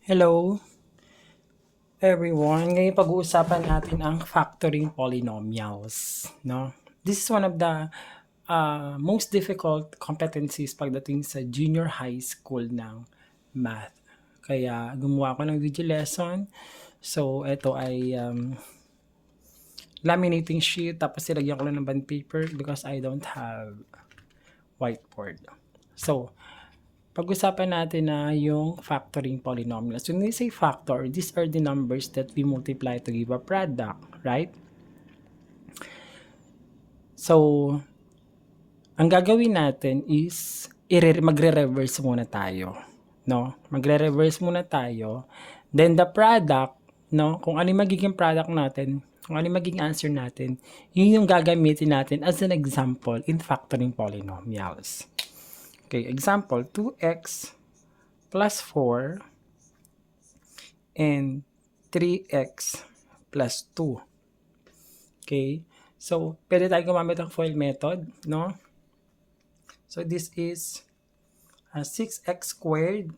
Hello everyone. Ngayon pag-uusapan natin ang factoring polynomials, no? This is one of the most difficult competencies pagdating sa junior high school ng math. Kaya gumawa ko ng video lesson. So ito ay laminating sheet tapos silagyan ko lang ng bond paper because I don't have whiteboard. So pag-usapan natin na yung factoring polynomials. When we say factor, these are the numbers that we multiply to give a product, right? So, ang gagawin natin is magre-reverse muna tayo, no? Magre-reverse muna tayo. Then the product, no? Kung ano yung magiging product natin, kung ano yung magiging answer natin, yun yung gagamitin natin as an example in factoring polynomials. Okay, example, 2x plus 4 and 3x plus 2. Okay? So, pwede tayo gumamit ng FOIL method, no? So, this is 6x squared.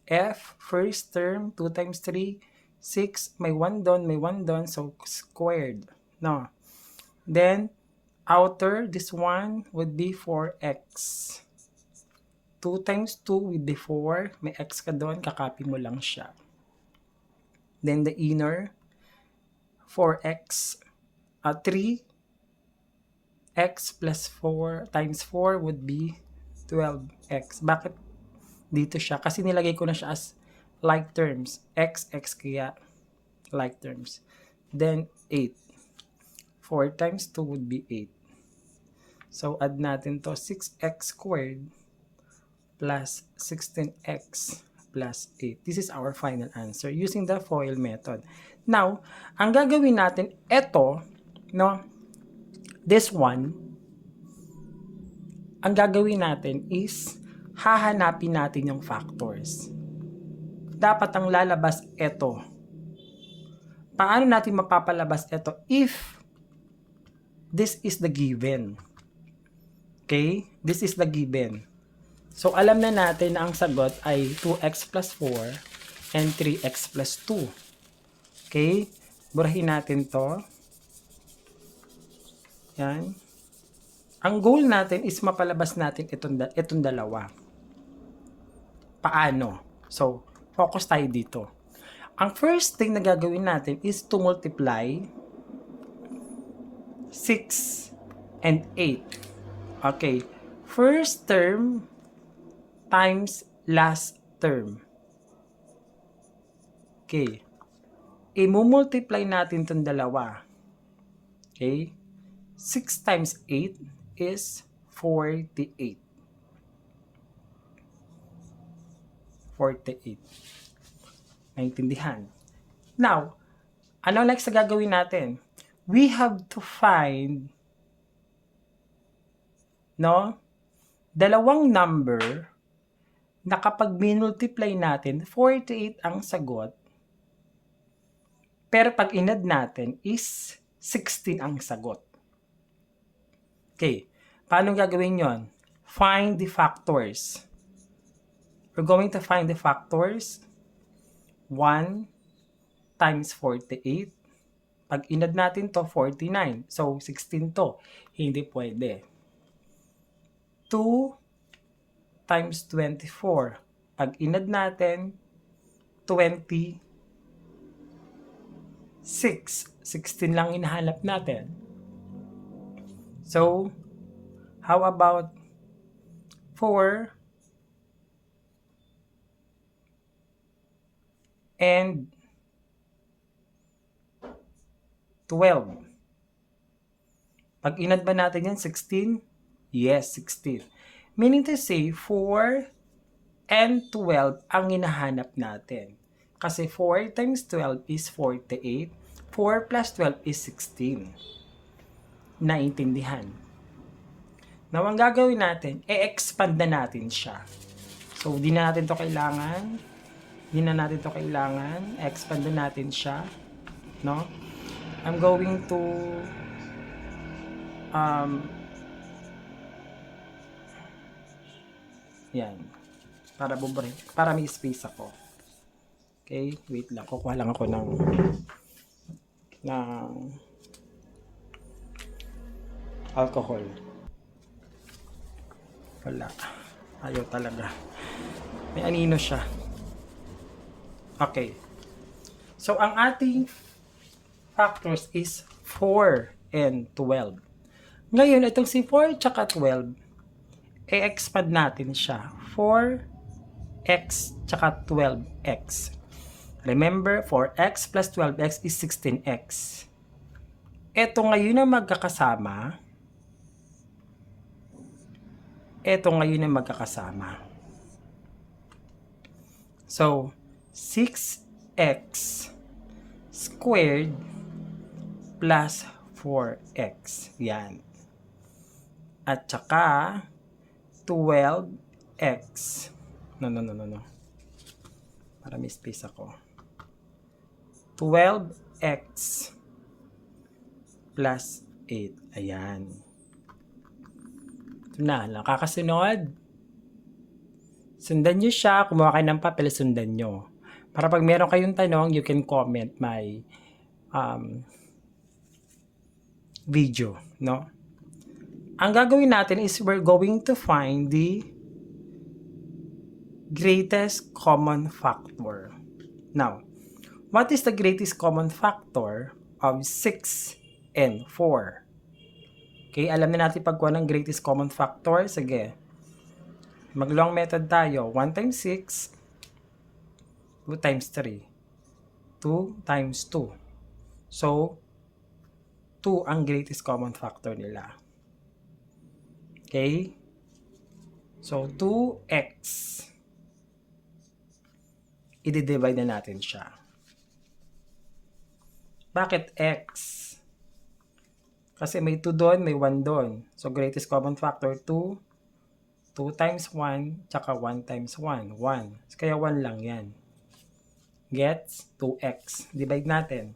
F, first term, 2 times 3, 6, may 1 doon, so squared, no? Then, outer, this one would be 4x. 2 times 2 with the 4, may x ka doon, kakopy mo lang siya. Then the inner, 4x, 3x plus 4 times 4 would be 12x. Bakit dito siya? Kasi nilagay ko na siya as like terms. X kaya like terms. Then 8. 4 times 2 would be 8. So add natin to 6x squared plus 16x plus 8. This is our final answer using the FOIL method. Now, ang gagawin natin, ito, no, this one, ang gagawin natin is, hahanapin natin yung factors. Dapat ang lalabas ito. Paano natin mapapalabas ito if this is the given? Okay? This is the given. So, alam na natin na ang sagot ay 2x plus 4 and 3x plus 2. Okay? Burahin natin to. Yan. Ang goal natin is mapalabas natin itong dalawa. Paano? So, focus tayo dito. Ang first thing na gagawin natin is to multiply 6 and 8. Okay. First term times last term. Okay. I-multiply natin itong dalawa. Okay. 6 times 8 is 48. 48. Naintindihan? Now, ano next na gagawin natin? We have to find, no, dalawang number na kapag minultiply natin, 48 ang sagot, pero pag inad natin is 16 ang sagot. Okay, paano gagawin yon? Find the factors. We're going to find the factors. 1 times 48. Pag inad natin to, 49. So, 16 to. Hindi pwede. 2 times 24. Pag inad natin, 26. 16 lang hinahanap natin. So, how about 4 and 12? Pag inad ba natin yan, 16? Yes, 16. Meaning to say, 4 and 12 ang hinahanap natin. Kasi 4 times 12 is 48. 4 plus 12 is 16. Naintindihan? Now, ang gagawin natin, e-expand na natin siya. So, di na natin to kailangan. Expand na natin siya. No? I'm going to yan. Para may space ako. Okay, wait lang. Kukuha lang ako ng alcohol. Wala. Ayaw talaga. May anino siya. Okay. So, ang ating factors is 4 and 12. Ngayon, itong si 4 tsaka 12, i-expand natin siya. 4x tsaka 12x. Remember, 4x plus 12x is 16x. Ito ngayon na magkakasama. So, 6x squared plus 4x. Yan. At saka 12x. No. Para may space ako. 12x plus 8. Ayan. Ito na. Nakakasunod. Sundan nyo siya. Kumuha kayo ng papel, sundan nyo. Para pag meron kayong tanong, you can comment my video. No? Ang gagawin natin is we're going to find the greatest common factor. Now, what is the greatest common factor of 6 and 4? Okay, alam na natin pagkuha ng greatest common factor. Sige. Mag-long method tayo. 1 times 6, 2 times 3, 2 times 2. So, 2 ang greatest common factor nila. Okay? So, 2x. I-divide na natin siya. Bakit x? Kasi may 2 doon, may 1 doon. So, greatest common factor, 2. 2 times 1, tsaka 1 times 1. 1. Kaya 1 lang yan. Gets? 2x. Divide natin.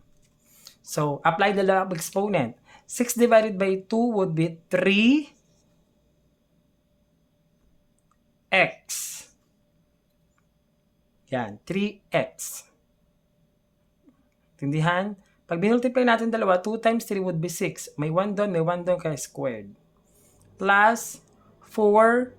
So, apply the law of exponent. 6 divided by 2 would be 3x. Yan, 3x. Tindihan? Pag binultiply natin dalawa, 2 times 3 would be 6. May 1 doon, kaya squared. Plus 4